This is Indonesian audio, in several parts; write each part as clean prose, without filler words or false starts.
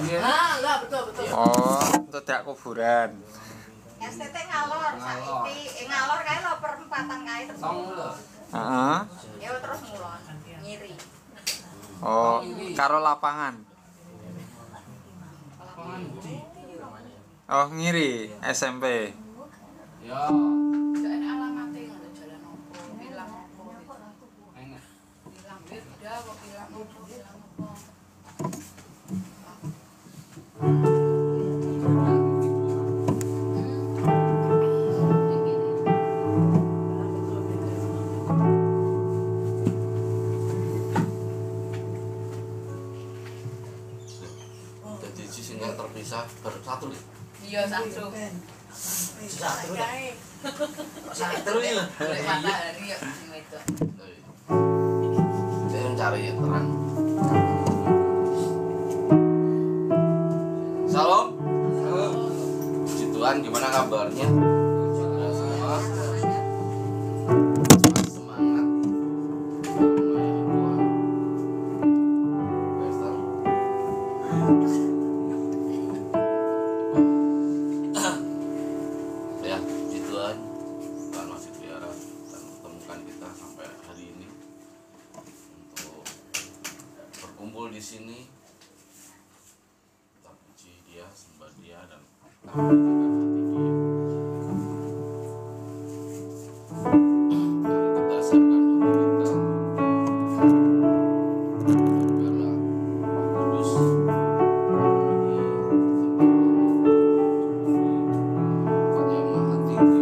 ya? Lah betul. Oh, tidak kuburan. STT ngalor saiki. Ngalor kae lho perempatan kae terus. Heeh. Ya terus ngulon, ngiri. Oh, karo lapangan. Oh, ngiri SMP. Ya. Jane alamate ngono jalan opo, ilang opo. Enak. Ilang beda kok ilang opo. Jadi sisi yang terpisah bersatu nih. Iya satu. Satu nih. Satu nih. Golek matahari ya sing wedok. Saya mencari yang terang. Salam. Puji Tuhan, gimana kabarnya? Semua semangat. Ya, puji Tuhan, Tuhan masih pelihara dan mempertemukan kita sampai hari ini untuk berkumpul di sini. Kita puji Dia, sembah Dia, dan kita meninggikan hati Dia. Mari kita siapkan hati kita. Biarlah Roh Kudus memenuhi tempat yang maha tinggi.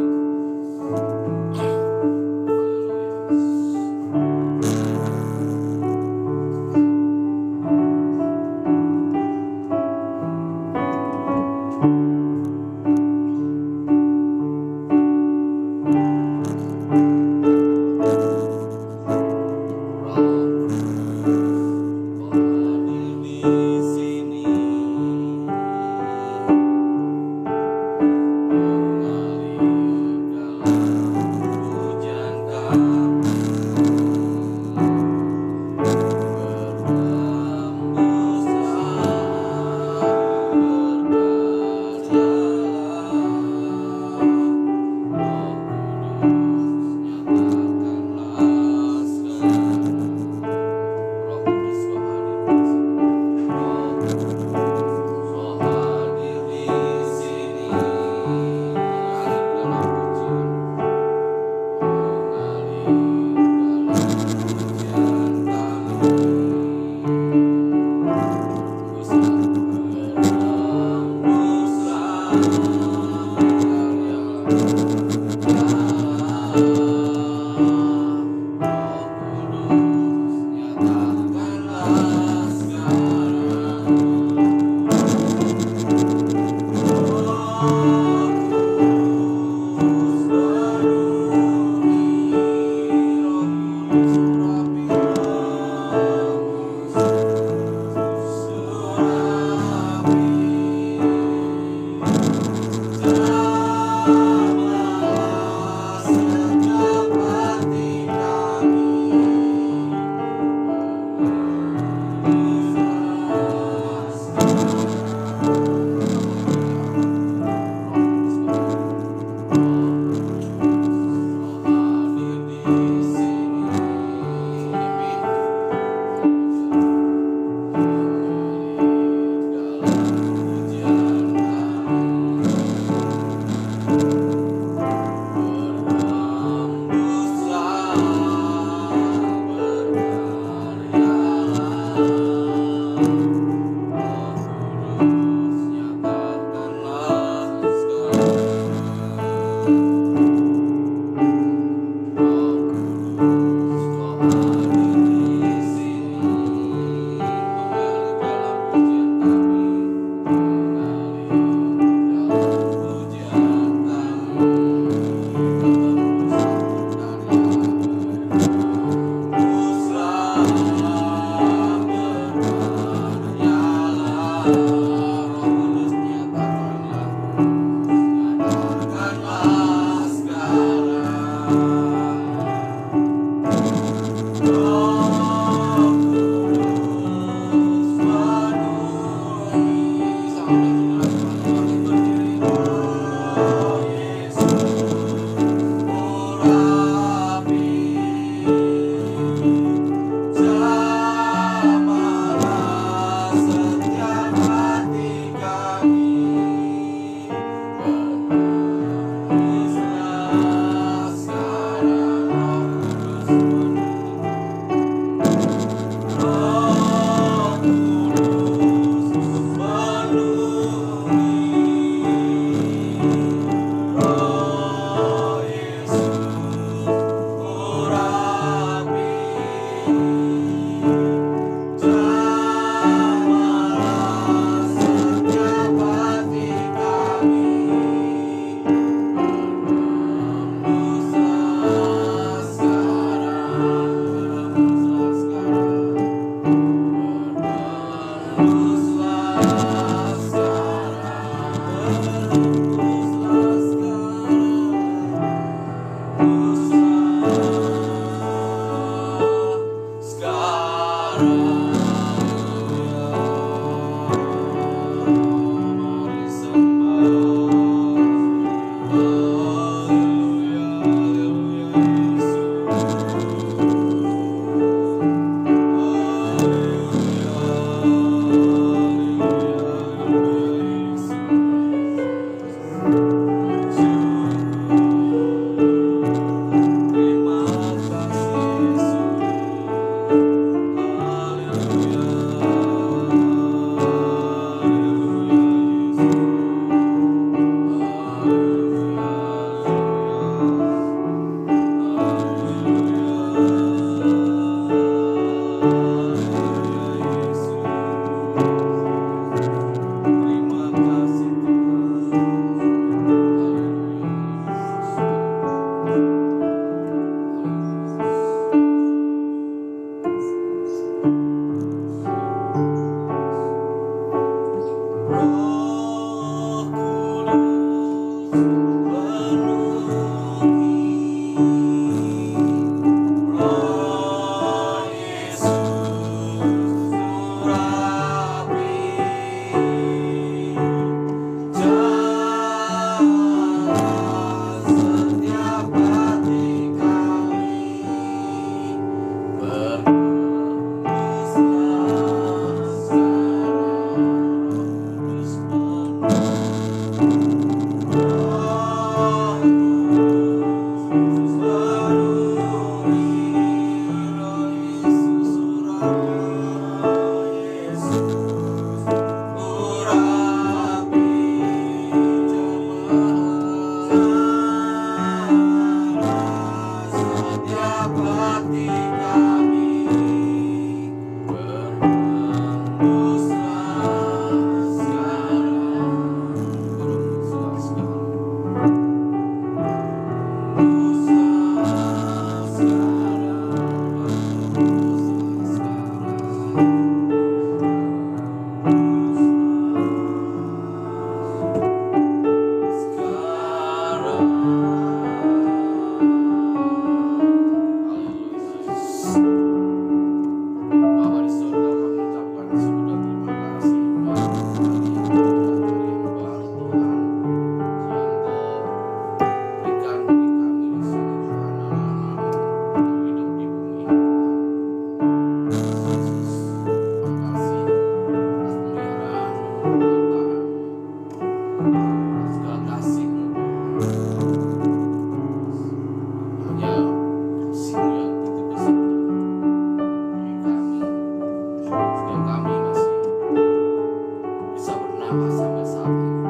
menyapa sampai saat ini.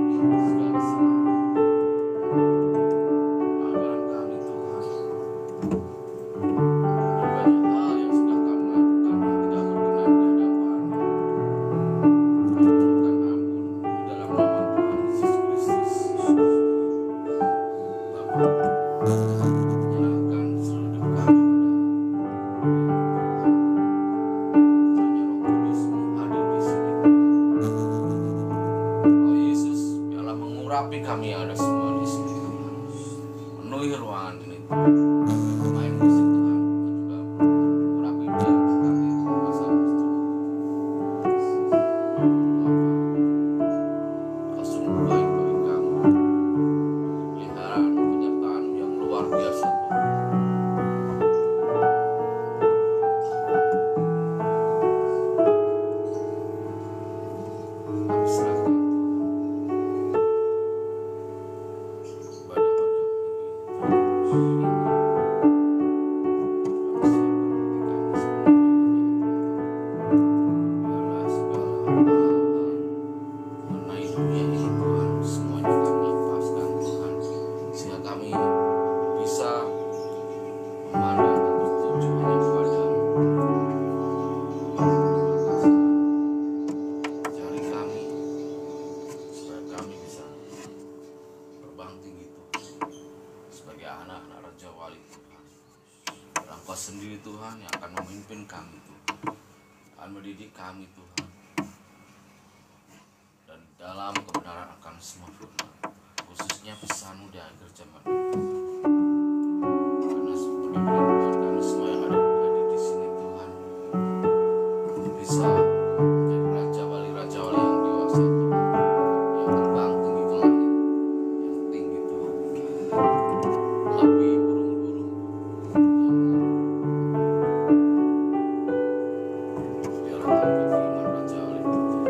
Ampuni segala kesalahan, pelanggaran kami Tuhan. Dan banyak hal yang sudah kami lakukan yang tidak berkenan di hadapan-Mu. Mohonkan ampun di dalam nama Tuhan Yesus Kristus. Bapa, menyerahkan seluruh hidup kami hanya Roh Kudus-Mu hadir di sini. Oh Yesus, biarlah mengurapi kami yang ada semua di sini Tuhan. Penuhi ruangan ini Tuhan. Pemain musik Tuhan, juga mengurapi dia berkati bersama Tuhan. Kau sungguh baik bagi kami. Peliharaan penyertaan yang luar biasa Tuhan. Kami serahkan Tuhan kepada Padamu ini. Kami siapkan hati kami sepenuhnya hanya Tuhan. Biarlah segala hal mengenai dunia ini Tuhan, semuanya kami lepaskan Tuhan, sehingga kami bisa memandang dan bertuju hanya kepadamu. Terima kasih. Ajari kami supaya kami bisa terbang tinggi Tuhan sebagai anak-anak Raja Wali Tuhan. Dan Engkau sendiri Tuhan yang akan memimpin kami Tuhan, akan mendidik kami Tuhan, dan dalam kebenaran akan sempurna, khususnya pesan-Mu di akhir zaman. Karena sebagai Tuhan kami semua yang ada di sini Tuhan bisa menjadi raja wali yang dewasa Tuhan, yang terbang tinggi ke langit, yang tinggi Tuhan, lebih burung-burung yang biarlah kami beriman raja wali Tuhan,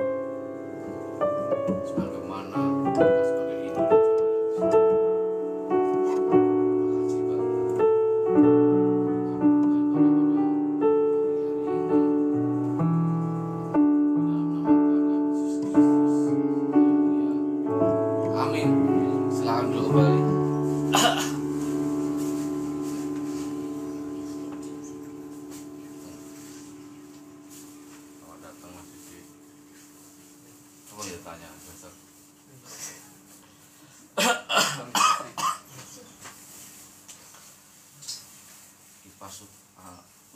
sebagaimana Engkau sebagai induk raja wali. Terima kasih Bapa. Amin. Silakan dulu kembali. Selamat datang Mas Didi. Apa ya tanya besok? Kipas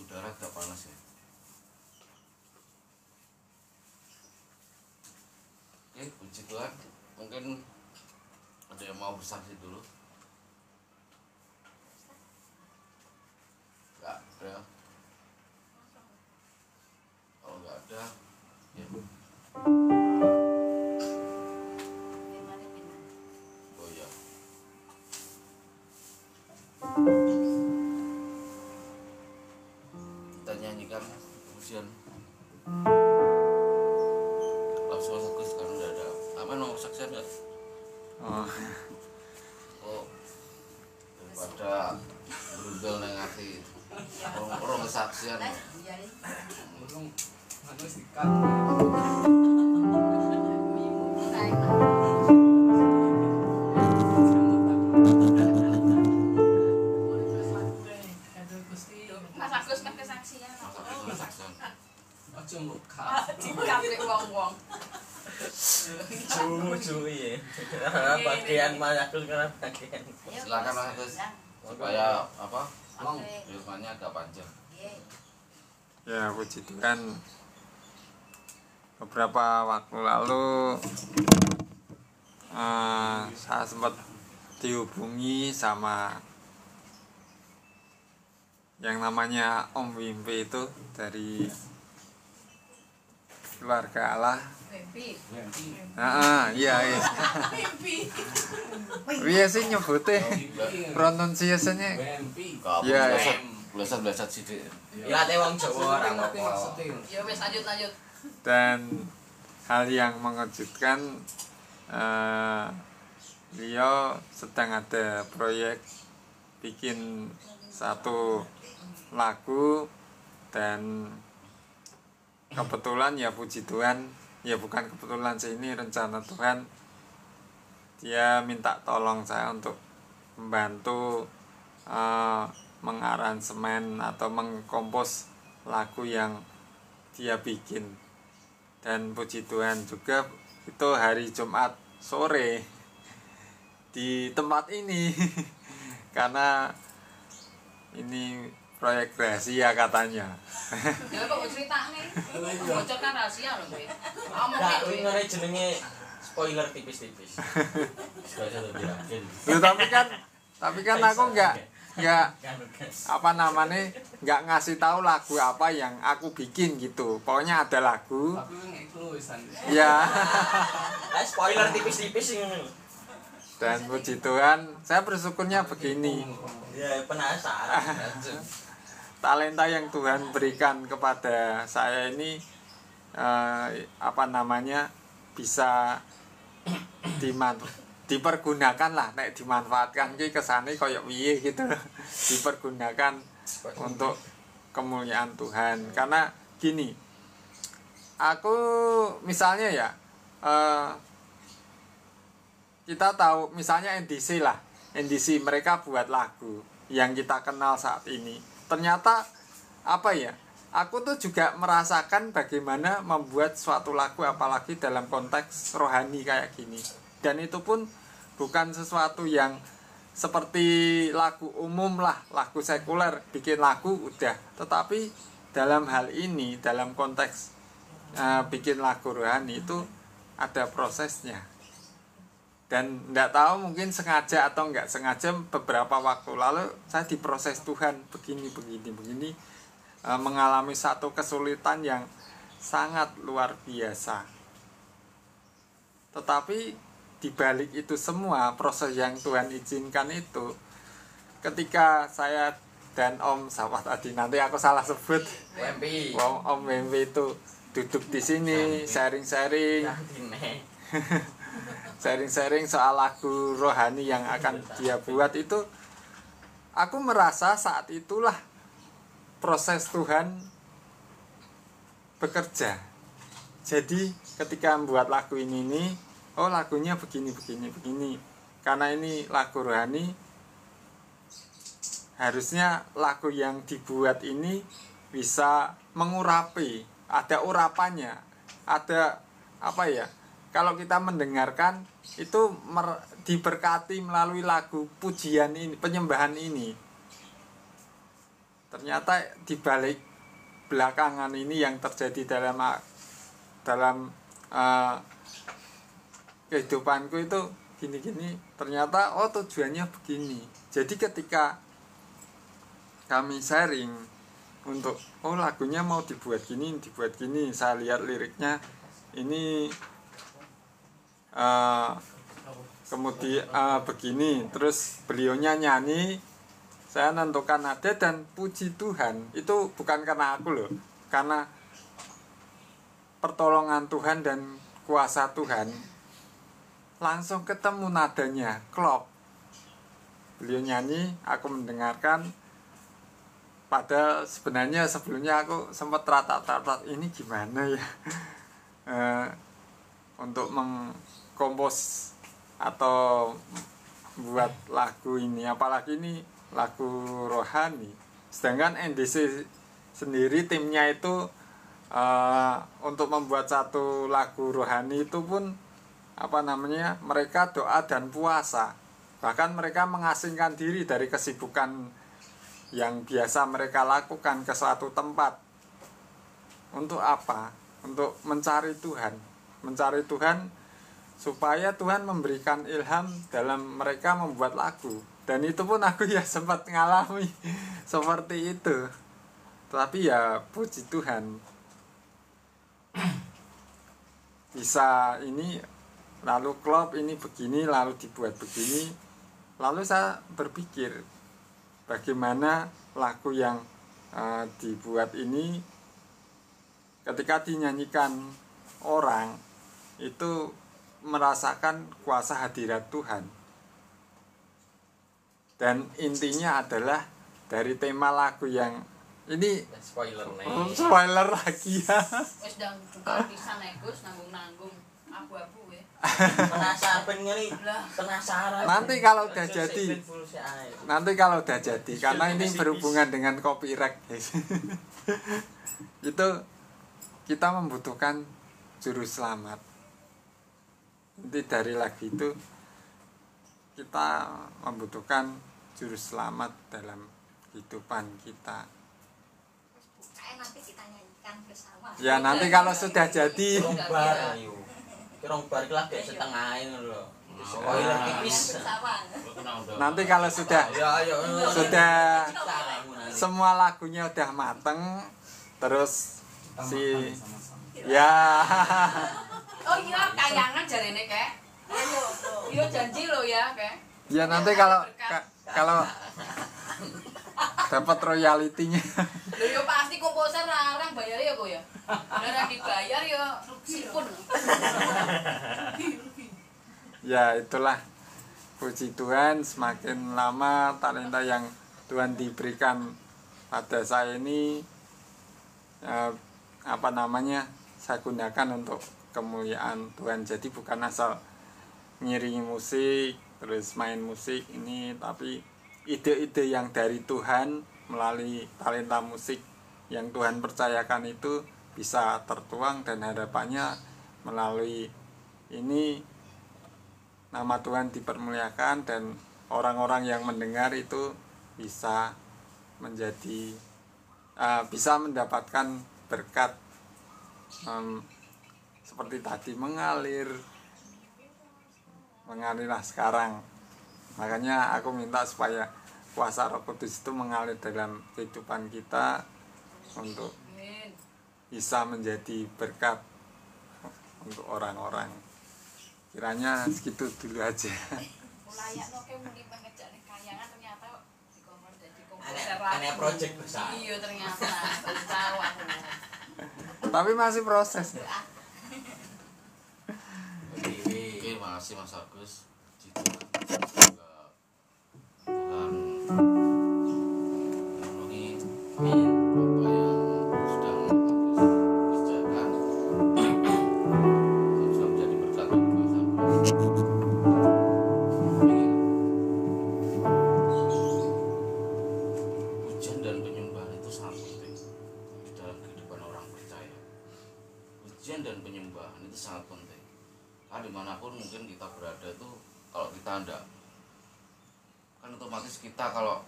udara agak panas ya. Oke, puji Tuhan. Mungkin ada yang mau bersaksi dulu? Enggak ada. Kalau enggak ada, ya. Oh ya. Kita nyanyikan pujian langsung satu sekarang udah ada. Apa mau saksian enggak? Oh, Oh, daripada berundel nang ati. Orang kesaksian. Urung anu wis dikat. Mas Agus kan kesaksian. Kesaksian. Aja mbok kat. Dikaplik wong-wong. Cuma ya. Bagian mana aku sekarang bagian. Silakan Mas Agus supaya apa? Firmannya agak panjang. ya puji Tuhan. Beberapa waktu lalu saya sempat dihubungi sama yang namanya Om Wimpi itu dari keluarga Allah. Mimpi. Iya. Mimpi. Iya sih nyebutnya pronunciasinya. Wempi. Iya, Belasan sidik. Ya ate wong Jawa ora Ngerti apa-apa. maksudnya. Ya wes lanjut. Dan hal yang mengejutkan, beliau sedang ada proyek bikin satu lagu dan kebetulan ya puji Tuhan, ya bukan kebetulan sih, ini rencana Tuhan. Dia minta tolong saya untuk membantu mengaransemen atau mengkompos lagu yang dia bikin. Dan puji Tuhan juga itu hari Jumat sore di tempat ini karena ini proyek rahasia katanya. Ya kok cerita nih. Bocor kan rahasia lho kowe. Omong Enggak, kowe. kuwi ngene jenenge spoiler tipis-tipis. Sudah satu jelasin. Loh, tapi kan aku nggak apa namanya nggak ngasih tahu lagu apa yang aku bikin gitu. Pokoknya ada lagu. Aku ngeklu wisan. Ya. Lah spoiler tipis-tipis sing ngono. Dan puji Tuhan, saya bersyukurnya begini. Ya penasaran. Talenta yang Tuhan berikan kepada saya ini apa namanya bisa dipergunakan lah, nek dimanfaatkan ki kesane koyo piye gitu. Dipergunakan untuk kemuliaan Tuhan. Karena gini, aku misalnya ya kita tahu misalnya NDC lah, NDC mereka buat lagu yang kita kenal saat ini. Ternyata apa ya, aku tuh juga merasakan bagaimana membuat suatu lagu, apalagi dalam konteks rohani kayak gini. Dan itu pun bukan sesuatu yang seperti lagu umum lah, lagu sekuler, bikin lagu udah. Tetapi dalam hal ini, dalam konteks bikin lagu rohani itu ada prosesnya. Dan tidak tahu mungkin sengaja atau enggak sengaja beberapa waktu lalu saya diproses Tuhan begini mengalami satu kesulitan yang sangat luar biasa. Tetapi dibalik itu semua proses yang Tuhan izinkan itu, ketika saya dan Om Sawat tadi, nanti aku salah sebut, Om Wempi itu duduk di sini sharing-sharing. Sharing-sharing soal lagu rohani yang akan dia buat itu, aku merasa saat itulah proses Tuhan bekerja. Jadi ketika membuat lagu ini oh lagunya begini. Karena ini lagu rohani, harusnya lagu yang dibuat ini bisa mengurapi, ada urapannya, ada apa ya? Kalau kita mendengarkan itu diberkati melalui lagu pujian ini, penyembahan ini. Ternyata di balik belakangan ini yang terjadi dalam kehidupanku itu gini-gini, ternyata oh tujuannya begini. Jadi ketika kami sharing untuk oh lagunya mau dibuat gini, saya lihat liriknya ini kemudian begini, terus beliaunya nyanyi, saya nentukan nada dan puji Tuhan itu bukan karena aku loh, karena pertolongan Tuhan dan kuasa Tuhan, langsung ketemu nadanya, klop. Beliau nyanyi, aku mendengarkan. Padahal sebenarnya sebelumnya aku sempat rata-rata ini gimana ya untuk mengkompos atau buat lagu ini, apalagi ini lagu rohani. Sedangkan NDC sendiri timnya itu untuk membuat satu lagu rohani itu pun apa namanya, mereka doa dan puasa. Bahkan mereka mengasingkan diri dari kesibukan yang biasa mereka lakukan ke suatu tempat. Untuk apa? Untuk mencari Tuhan supaya Tuhan memberikan ilham dalam mereka membuat lagu. Dan itu pun aku ya sempat ngalami seperti itu. Tapi ya puji Tuhan, bisa ini lalu klop ini begini, lalu dibuat begini. Lalu saya berpikir bagaimana lagu yang dibuat ini ketika dinyanyikan orang itu merasakan kuasa hadirat Tuhan. Dan intinya adalah dari tema lagu yang Ini Spoiler nih. spoiler lagi ya. Wis ndang buka pisan nek Gus nanggung-nanggung. Abu-abu ya. Penasaran ngene. Lah, Penasaran. Nanti kalau udah Aja jadi. sik full sik ae. Nanti kalau udah jadi, karena ini berhubungan dengan copyright guys. Itu kita membutuhkan juru selamat. Nanti dari lagu itu kita membutuhkan juru selamat dalam kehidupan kita. Kayak nanti kita nyanyikan bersama. Ya nanti kalau sudah jadi, Rong bar ayo. Ki rong bar ki lagi setengah ngono lho. Spoiler tipis. Bersama. nanti kalau sudah Ya ayo. Sudah. Caremu nanti. semua lagunya udah mateng, terus si sama-sama. ya oh iya kayangan jarene kek. Iya janji lo ya kek. ya nanti kalau kalau dapat royaltinya. Lho yo pasti komposer larang bayar ya kok ya. Ora dibayar yo sipun. Ya itulah, puji Tuhan, semakin lama talenta yang Tuhan diberikan pada saya ini saya gunakan untuk kemuliaan Tuhan. Jadi bukan asal ngiringi musik terus main musik ini, tapi ide-ide yang dari Tuhan melalui talenta musik yang Tuhan percayakan itu bisa tertuang, dan harapannya melalui ini nama Tuhan dipermuliakan dan orang-orang yang mendengar itu bisa menjadi bisa mendapatkan berkat seperti tadi mengalirlah sekarang. Makanya aku minta supaya kuasa Roh Kudus itu mengalir dalam kehidupan kita untuk Amin. bisa menjadi berkat untuk orang-orang. Kiranya segitu dulu aja. Ulayakno ke muni pengejane kayangan ternyata dikongkon dadi komposer Aneh project besar. Iya ternyata tahu aku. Tapi masih proses. Oke, makasih Mas Agus. Semoga Tuhan memenuhi apa yang sedang Agus kerjakan dan sudah menjadi berkat bagi bangsa. Pujian dan penyembahan itu sangat penting di dalam kehidupan orang percaya. Pujian dan penyembahan itu sangat penting. Karena dimanapun mungkin kita berada itu, kalau kita ada kan otomatis kita kalau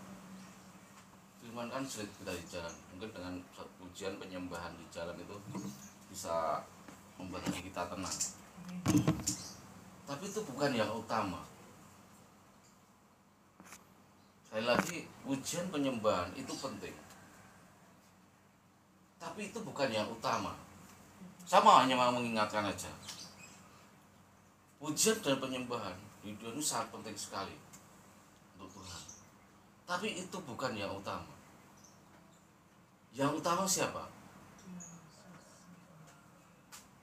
firman kan sulit kita di jalan, mungkin dengan pujian penyembahan di jalan itu bisa membuat hati kita tenang. Tapi itu bukan yang utama. Sekali lagi, pujian penyembahan itu penting, tapi itu bukan yang utama. Sama hanya mau mengingatkan aja, pujian dan penyembahan di dunia ini sangat penting sekali untuk Tuhan. Tapi itu bukan yang utama. Yang utama siapa?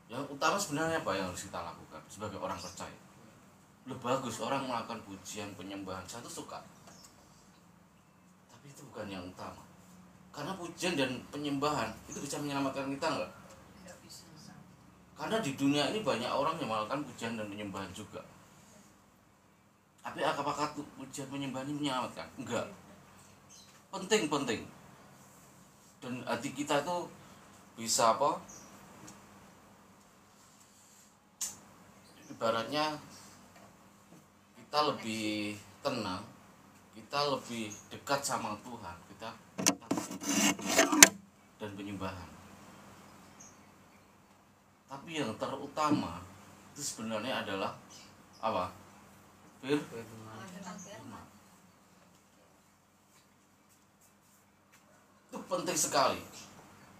Yang utama sebenarnya apa yang harus kita lakukan sebagai orang percaya? Lebih bagus orang melakukan pujian penyembahan, saya tuh suka. Tapi itu bukan yang utama. Karena pujian dan penyembahan itu bisa menyelamatkan kita enggak? Karena di dunia ini banyak orang yang melakukan pujian dan penyembahan juga. Tapi apakah pujian penyembahan ini menyelamatkan? Enggak. Penting. Dan hati kita itu bisa apa? Ibaratnya kita lebih tenang, kita lebih dekat sama Tuhan, kita dan penyembahan. Tapi yang terutama itu sebenarnya adalah apa? Firman. Itu penting sekali.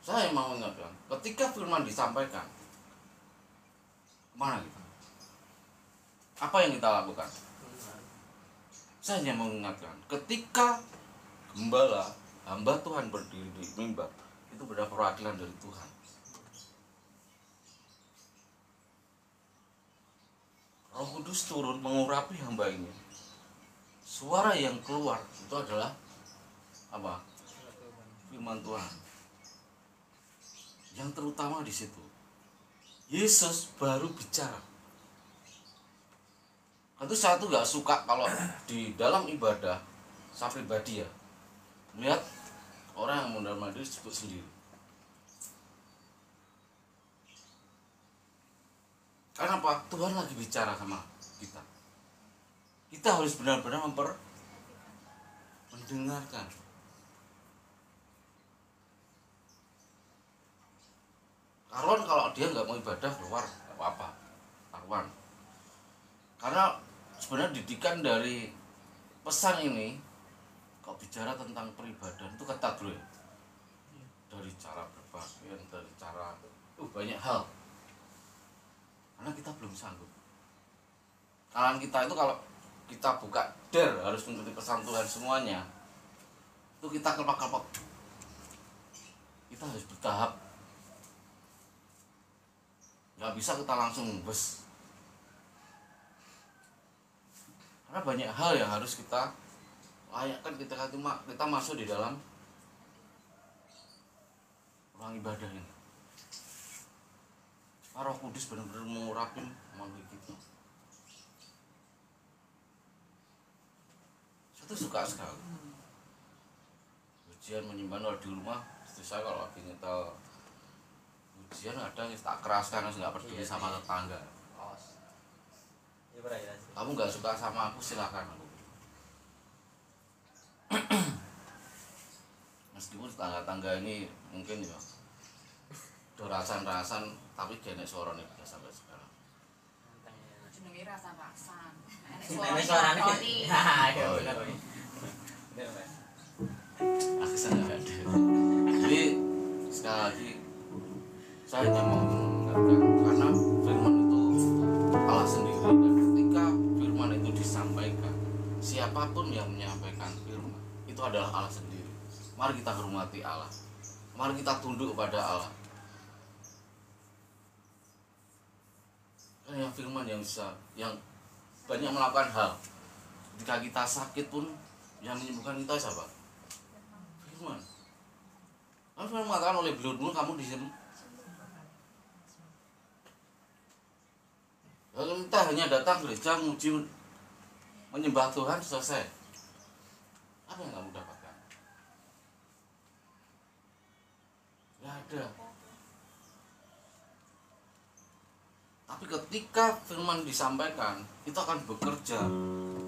Saya mau ingatkan, ketika firman disampaikan, kemana kita? Apa yang kita lakukan? Saya hanya mengingatkan, ketika gembala, hamba Tuhan berdiri di mimbar, itu benar perwakilan dari Tuhan. Roh Kudus turun mengurapi hamba ini. Suara yang keluar itu adalah apa? firman Tuhan. Yang terutama di situ, Yesus baru bicara. Tentu saya tuh nggak suka kalau di dalam ibadah saya pribadi ya melihat orang yang mondar mandir sebut sendiri. Karena apa? Tuhan lagi bicara sama kita. Kita harus benar-benar mendengarkan. Karuan kalau dia nggak mau ibadah keluar, nggak apa-apa. Karuan. Karena sebenarnya didikan dari pesan ini, kalau bicara tentang peribadahan itu ketat bro. Dari cara berpakaian, dari cara banyak hal. Karena kita belum sanggup. Kalangan kita itu kalau kita buka harus mengikuti pesan Tuhan semuanya, itu kita kelpak-kelpak. Kita harus bertahap. Nggak bisa kita langsung bes. Karena banyak hal yang harus kita layakkan ketika kita masuk di dalam ruang ibadah ini. Roh Kudus benar-benar mengurapin melalui kita. Saya tuh suka sekali. Ujian menyimpan di rumah, istri saya kalau lagi nyetel ujian ada yang tak keraskan, nggak peduli sama tetangga. Kamu nggak suka sama aku silakan aku. Meskipun tangga-tangga ini mungkin ya rasan-rasan, tapi genek suara nih sampai sekarang. Jenenge rasan-rasan. Ini suaranya nah, ya benar. Aku sangat ada. Jadi sekali lagi saya hanya mau mengingatkan karena firman itu Allah sendiri, dan ketika firman itu disampaikan, siapapun yang menyampaikan firman itu adalah Allah sendiri. Mari kita hormati Allah. Mari kita tunduk kepada Allah. Yang firman yang bisa, yang banyak melakukan hal. Ketika kita sakit pun yang menyembuhkan kita siapa? Firman. Kan firman mengatakan oleh beliau dulu kamu disembuh. Lalu kita hanya datang gereja muji menyembah Tuhan selesai. Apa yang kamu dapatkan? Tidak ada. Tapi ketika firman disampaikan, itu akan bekerja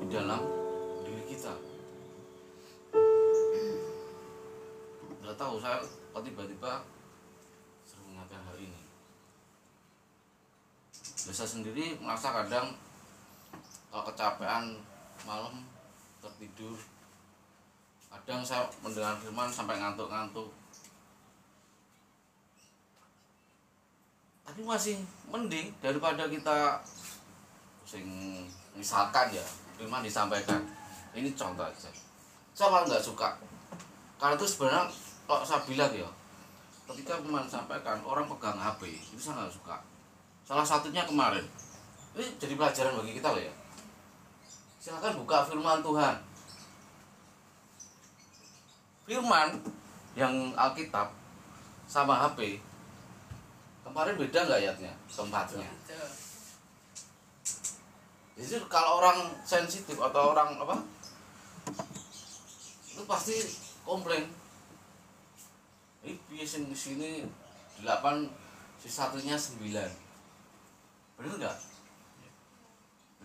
di dalam diri kita. Tidak tahu, saya kok tiba-tiba sering mengingatkan hal ini. Saya sendiri merasa kadang kalau kecapean malam tertidur, kadang saya mendengar firman sampai ngantuk-ngantuk. Tapi masih mending daripada kita misalkan ya firman disampaikan. Ini contoh aja. Saya malah nggak suka. Karena itu sebenarnya kalau saya bilang ya, ketika firman disampaikan orang pegang HP, itu saya nggak suka. Salah satunya kemarin. Ini jadi pelajaran bagi kita loh ya. Silakan buka firman Tuhan. Firman yang Alkitab sama HP kemarin beda nggak ayatnya, tempatnya. Jadi kalau orang sensitif atau orang apa, itu pasti komplain. Ini biasanya di sini 8, sisanya 9. Benar nggak?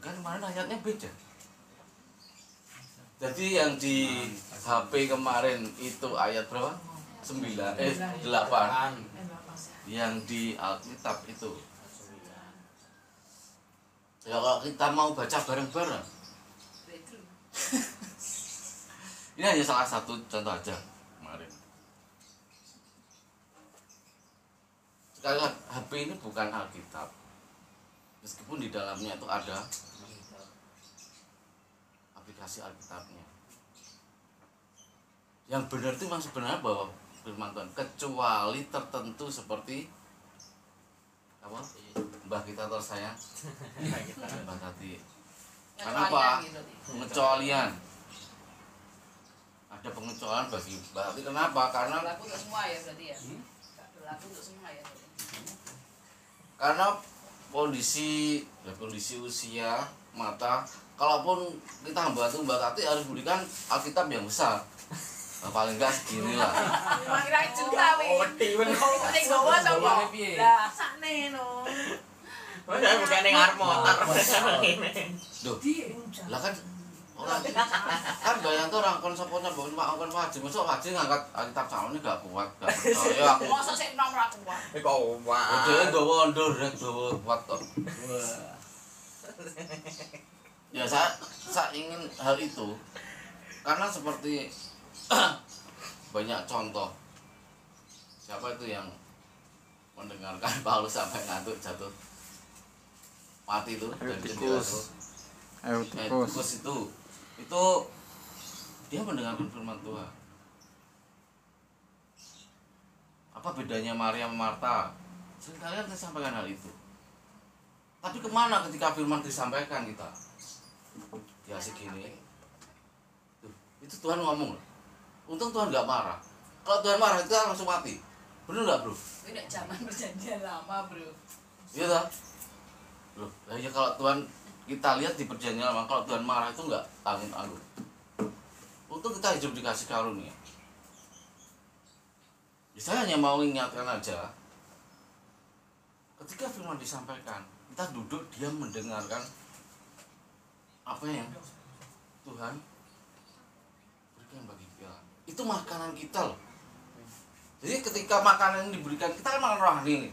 Kan kemarin ayatnya beda. Jadi yang di HP kemarin itu ayat berapa? 8. Yang di Alkitab itu. Ya kalau kita mau baca bareng-bareng. Ini hanya salah satu contoh aja kemarin. Sekali lagi, HP ini bukan Alkitab. Meskipun di dalamnya itu ada aplikasi Alkitabnya. Yang benar itu memang sebenarnya bahwa firman Tuhan, kecuali tertentu seperti apa? Mbah kita tersayang, Mbah Tati. Karena apa? Pengecualian. ada pengecualian bagi berarti kenapa? Karena Berlaku untuk semua ya berarti ya. Nggak berlaku untuk semua ya. karena kondisi usia mata, kalaupun kita membantu Mbak Tati harus berikan Alkitab yang besar. Nah, paling enggak segini lah. Kira juta wih. Sing gowo sapa? Lah sakne no. Saya bukan yang ngarep motor. Duh, lah kan orang kan bayang tuh orang kon sapa nyambung mak kon wajib mosok wajib ngangkat Alkitab salone gak kuat, gak percaya aku. Mosok sik nom ra kuat. Kok wah. Dhewe nggawa ndur rek nggawa kuat kok. Ya saya ingin hal itu karena seperti banyak contoh siapa itu yang mendengarkan Paulus sampai ngantuk jatuh mati itu dari jendela itu. Eutikus itu dia mendengarkan firman Tuhan. Apa bedanya Maria sama Marta? Seringkali kita sampaikan hal itu. Tapi kemana ketika firman disampaikan kita? Dia segini. Tuh, itu Tuhan ngomong. Untung Tuhan nggak marah. Kalau Tuhan marah itu langsung mati. Bener nggak bro? Ini zaman perjanjian lama bro. Iya tak? Loh, ya kalau Tuhan kita lihat di perjanjian lama, kalau Tuhan marah itu nggak tanggung-tanggung. Untung kita hidup dikasih karunia. Ya, saya hanya mau ingatkan aja. Ketika firman disampaikan, kita duduk diam mendengarkan apa yang Tuhan berikan bagi kita. Itu makanan kita loh. Jadi ketika makanan ini diberikan, kita kan makan rohani ini.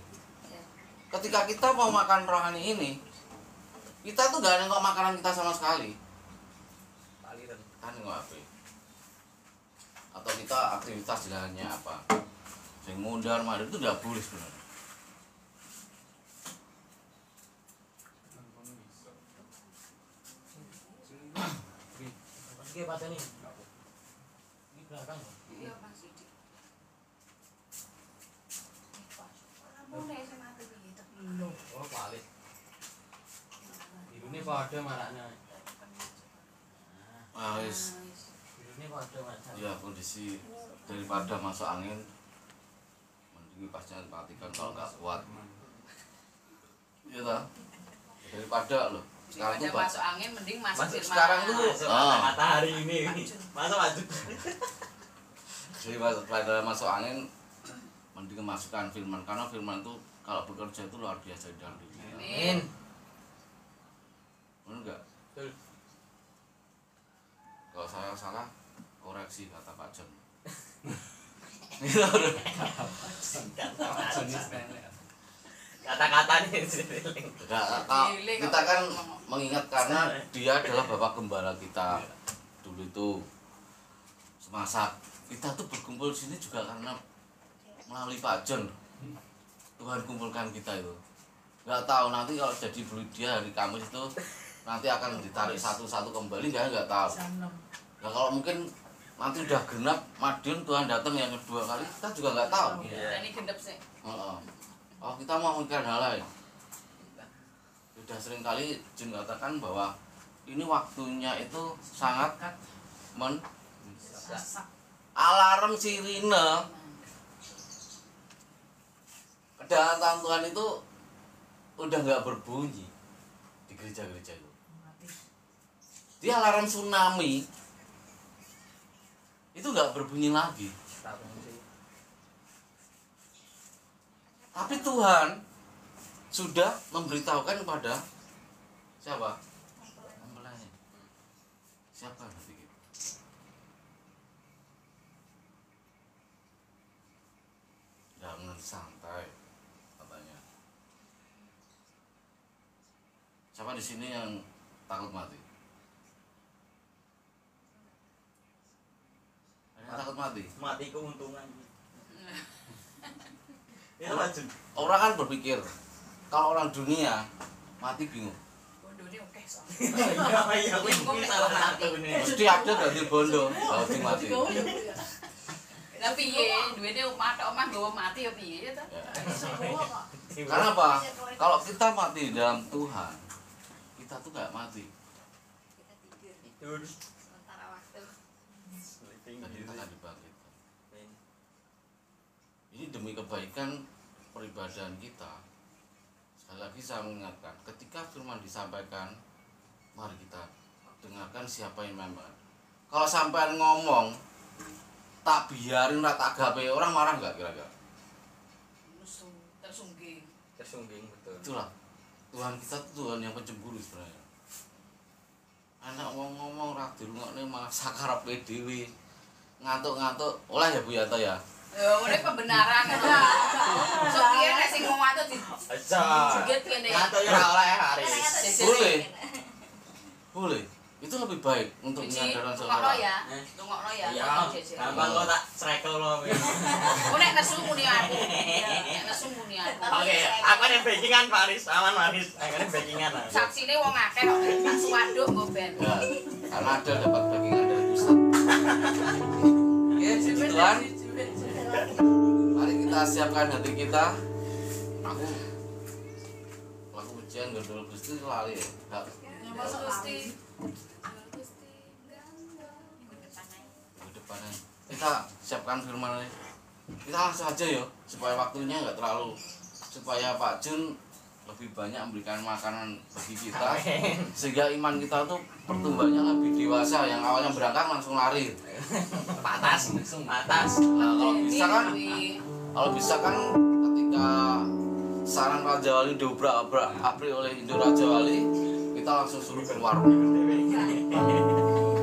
Ketika kita mau makan rohani ini, kita tuh gak nengok makanan kita sama sekali. Kita nengok apa? Atau kita aktivitas jalannya apa? Yang ngundar madar itu udah boleh sebenarnya. Oke, Pak Tani. Ini belakang. Iya masih di. Kamu nek sing mati piye to? Oh, balik. Ini pada maraknya. Wis. Ini pada maraknya. Ya kondisi daripada masuk angin mending pasnya matikan kalau nggak kuat. Iya tak? Daripada loh. Sekarang tuh masuk angin mending masuk firman. sekarang tuh matahari ini. Masa maju. Jadi pada masuk angin mending memasukkan firman karena firman itu kalau bekerja itu luar biasa di dalam diri. Amin. Benar enggak? Betul. Kalau saya salah koreksi kata Pak Jon. Kata-kata nih. Kita kan mengingat karena dia adalah Bapak Gembala kita dulu itu semasa kita tuh berkumpul di sini juga karena melalui Pak Jon Tuhan kumpulkan kita itu. Nggak tahu nanti kalau jadi Bu Lydia hari Kamis itu nanti akan ditarik satu-satu kembali nggak tahu. Nah kalau mungkin nanti udah genap Madiun Tuhan datang yang kedua kali kita juga nggak tahu. Ini gendep sih. Oh kita mau mikir hal lain. Sudah sering kali Jun katakan bahwa ini waktunya itu sangat alarm sirine kedatangan Tuhan itu udah nggak berbunyi di gereja-gereja itu. Dia alarm tsunami itu nggak berbunyi lagi. Tapi Tuhan sudah memberitahukan kepada siapa? Mempelai. Siapa nanti gitu? Jangan santai katanya. Siapa di sini yang takut mati? Ada yang takut mati? Mati keuntungan. Ya maju. Orang kan berpikir kalau orang dunia mati bingung. Bondone oke soalnya. Iya, aku salah satu nih. Mesti ada ganti bondo, ganti mati. Lah piye? Duwene omah tok omah nggawa mati ya piye ya ta? Karena apa? Kalau kita mati dalam Tuhan, kita tuh nggak mati. Tidur. Sementara waktu. dan kita akan dibangkitkan. Ini demi kebaikan peribadahan kita. Sekali lagi saya mengingatkan, ketika firman disampaikan, mari kita dengarkan siapa yang memang. Kalau sampai ngomong tak biarin, tak gape, orang marah nggak kira-kira? Tersungging. Betul. Itulah Tuhan kita tuh Tuhan yang pencemburu sebenarnya. Anak ngomong ra dirungokne malah sakarape dhewe. Ngantuk-ngantuk. Oleh ya Bu Yanto ya. Ya oleh pembenaran kan. Sok piye nek sing ngomong atuh Aja. dijeget kene. Ngatuk ya ora oleh Haris. Boleh. Boleh. Itu lebih baik untuk menyadarkan Tungokno saudara. ya. Tungokno ya. Iya. Gampang kok tak strekel lo. Oh nek nesu muni aku. Nek nesu muni aku. Oke, aku nih backingan Pak Haris, aman Haris. Aku nih backingan. Saksine wong akeh kok tak suwaduk nggo ben. Ya, karena ada dapat backingan dari pusat. Oke, puji Tuhan. Mari kita siapkan hati kita. Aku ujian gondol Gusti lali ya. Masuk Gusti. Ke depannya kita siapkan firman ini. Kita langsung aja ya supaya waktunya nggak terlalu, supaya Pak Jun lebih banyak memberikan makanan bagi kita. Sehingga iman kita tuh pertumbuhannya lebih dewasa. Yang awalnya berangkat langsung lari Patas, langsung patas. nah, kalau bisa kan ketika saran Raja Wali diobrak-abrak abrik oleh Indo Raja Wali, kita langsung suruh keluar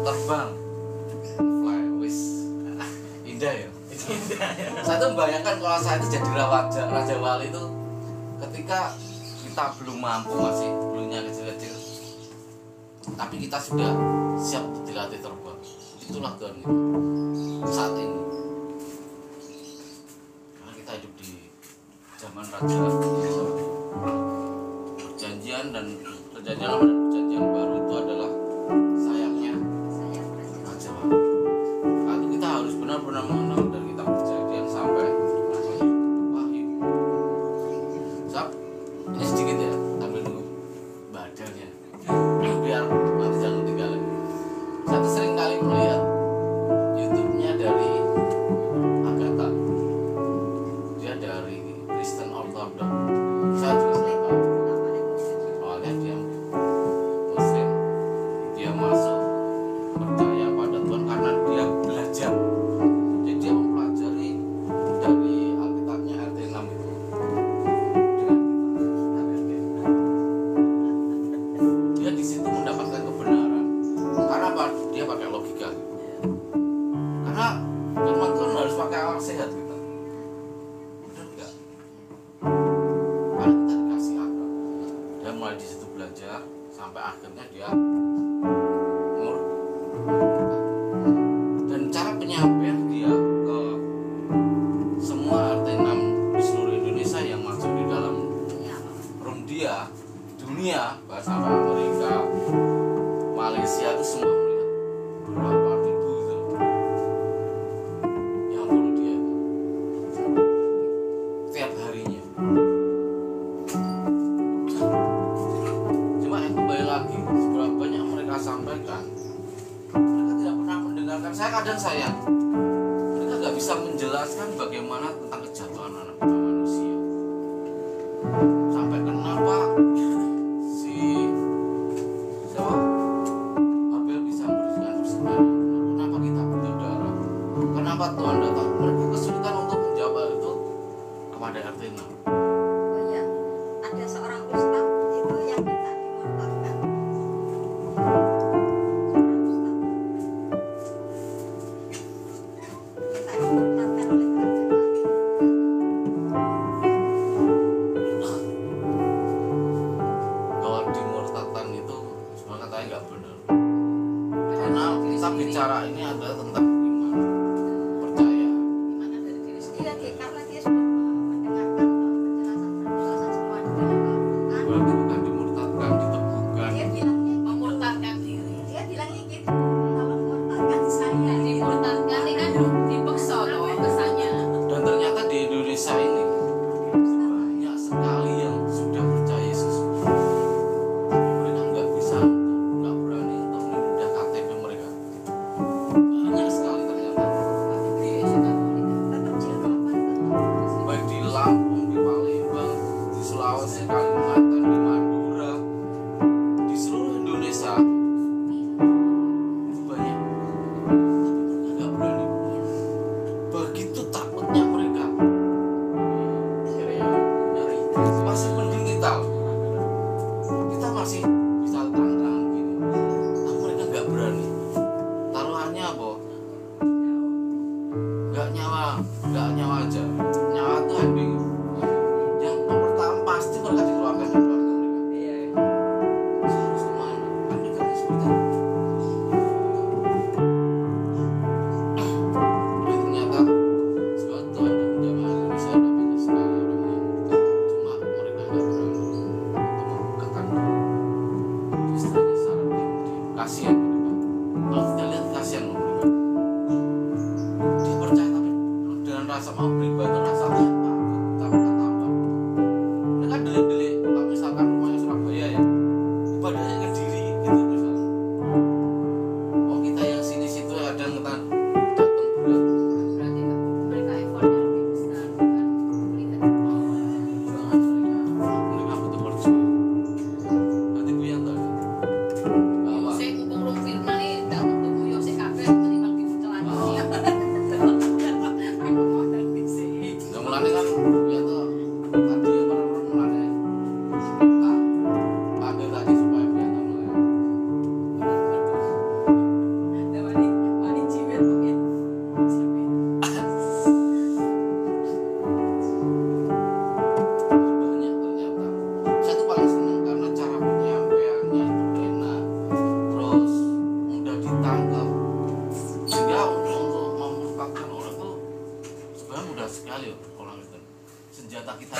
terbang fly wis indah ya. Saya tuh membayangkan kalau saya itu jadi Raja Wali itu ketika kita belum mampu, masih bulunya kecil-kecil, tapi kita sudah siap untuk dilatih terbang. Itulah Tuhan kita saat ini, karena kita hidup di zaman Raja perjanjian, dan perjanjian lama dan perjanjian baru itu adalah sayapnya Raja Wali. Lalu kita harus benar-benar mengenal dari kitab Kejadian sampai Wahyu. Sab, ini sedikit ya, ambil dulu badannya biar nanti jangan tinggalin. Saya tuh sering kali melihat YouTube-nya dari Agatha, dia dari Kristen Orthodox. Saya juga sering tahu soalnya dia Muslim, dia masuk percaya pada Tuhan karena dia belajar. Jadi dia mempelajari dari Alkitabnya RT6 itu dengan kita. Dia di situ mendapatkan kebenaran. Karena apa? Dia pakai logika. Karena firman Tuhan harus pakai akal sehat kita. Benar enggak? Karena kita dikasih akal. Dia mulai di situ belajar sampai akhirnya dia umur. Dan cara penyampaian dia ke semua RT6 di seluruh Indonesia yang masuk di dalam room dia, dunia, bahkan sampai Amerika, Malaysia itu semua melihat berapa ribu itu yang follow dia setiap harinya. Cuma yang kembali lagi, seberapa banyak mereka sampaikan, mereka tidak pernah mendengarkan. Saya kadang sayang, mereka nggak bisa menjelaskan bagaimana tentang kejatuhan anak manusia. Sampai kenapa si siapa Abel bisa memberikan persembahan, kenapa kita butuh darah, kenapa Tuhan datang. Mereka kesulitan untuk menjawab itu kepada RT6. Oh ya, ada seorang ustaz itu yang minta dimurtadkan. Seorang ustaz minta dimurtadkan oleh kerajaan. Kalau dimurtadkan itu sebenarnya katanya nggak benar, karena kita bicara ini adalah tentang iman, percaya. Gimana dari diri sendiri? Iya, karena dia sudah mendengarkan penjelasan semua di dalam Al-Quran. Berarti bukan dimurtadkan, diteguhkan. Dia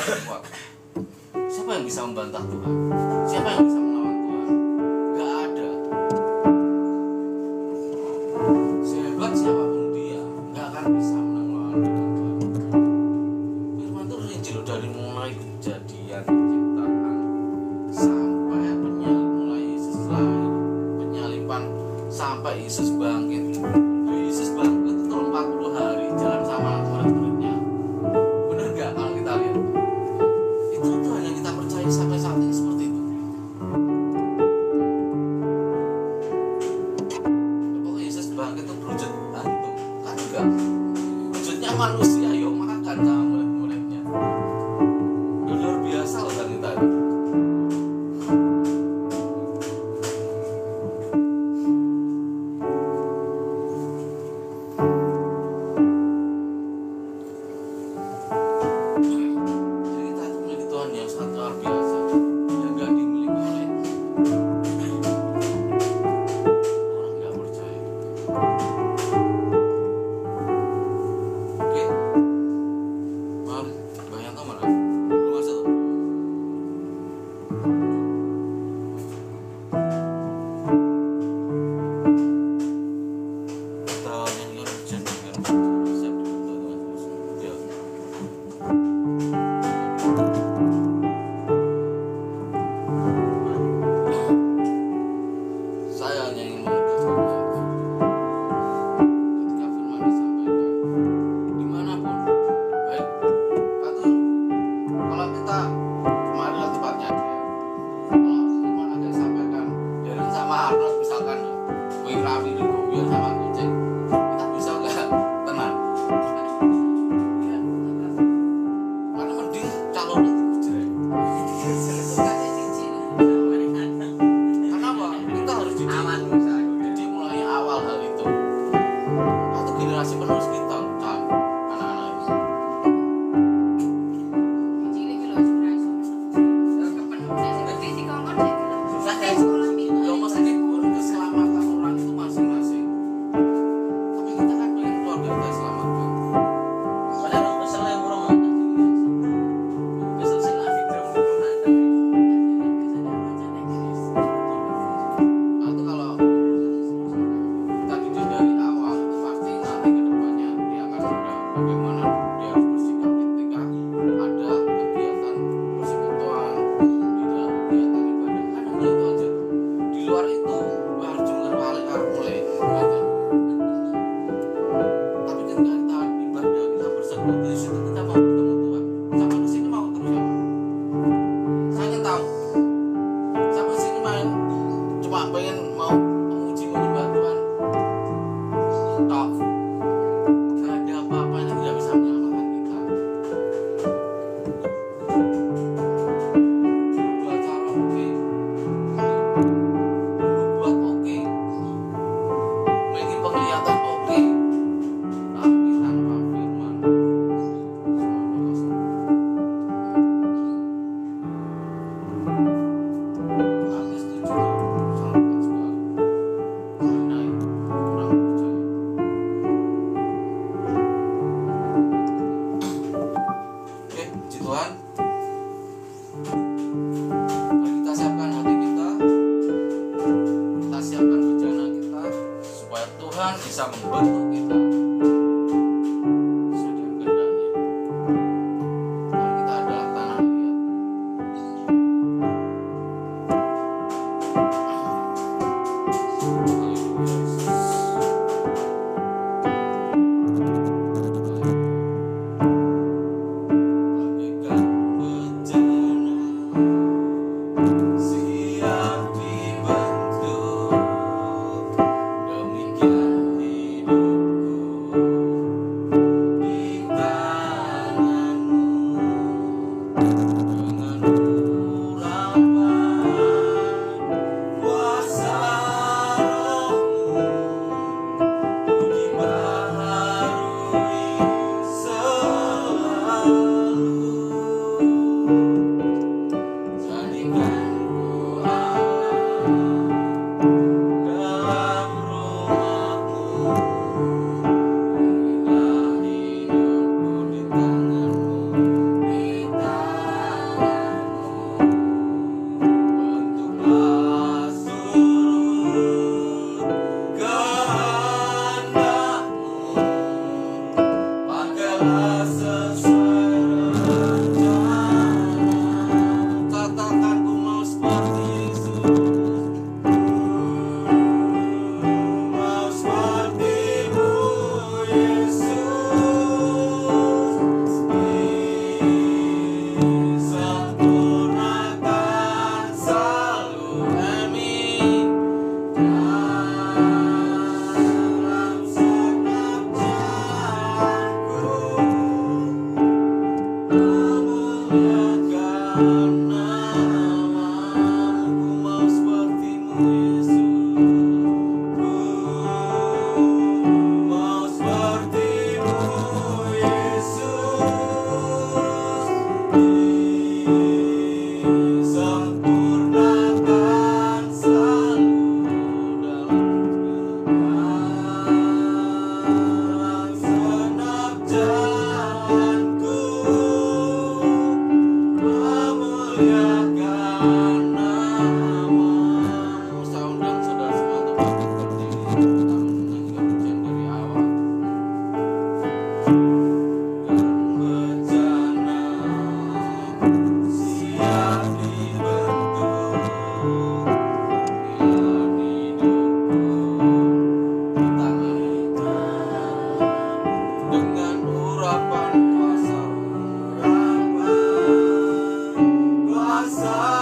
yang kuat. Siapa yang bisa membantah Tuhan? Siapa yang bisa melawan Tuhan? Gak ada. Sehebat siapapun dia, gak akan bisa melawan Tuhan. Firman Tuhan Injil dari mulai kejadian penciptaan sampai mulai Yesus lahir, penyaliban sampai Yesus bangkit. Yesus bangkit itu 40 hari jalan sama murid-muridnya. Benar gak kalau kita lihat? Itu hanya kita percaya sampai saat ini seperti itu. Apakah Yesus bangkit itu berwujud hantu? Kan enggak. Wujudnya manusia, ya makan sama murid-muridnya. Luar biasa loh kan kita. Jadi kita itu memiliki Tuhan yang sangat luar biasa. Kuasa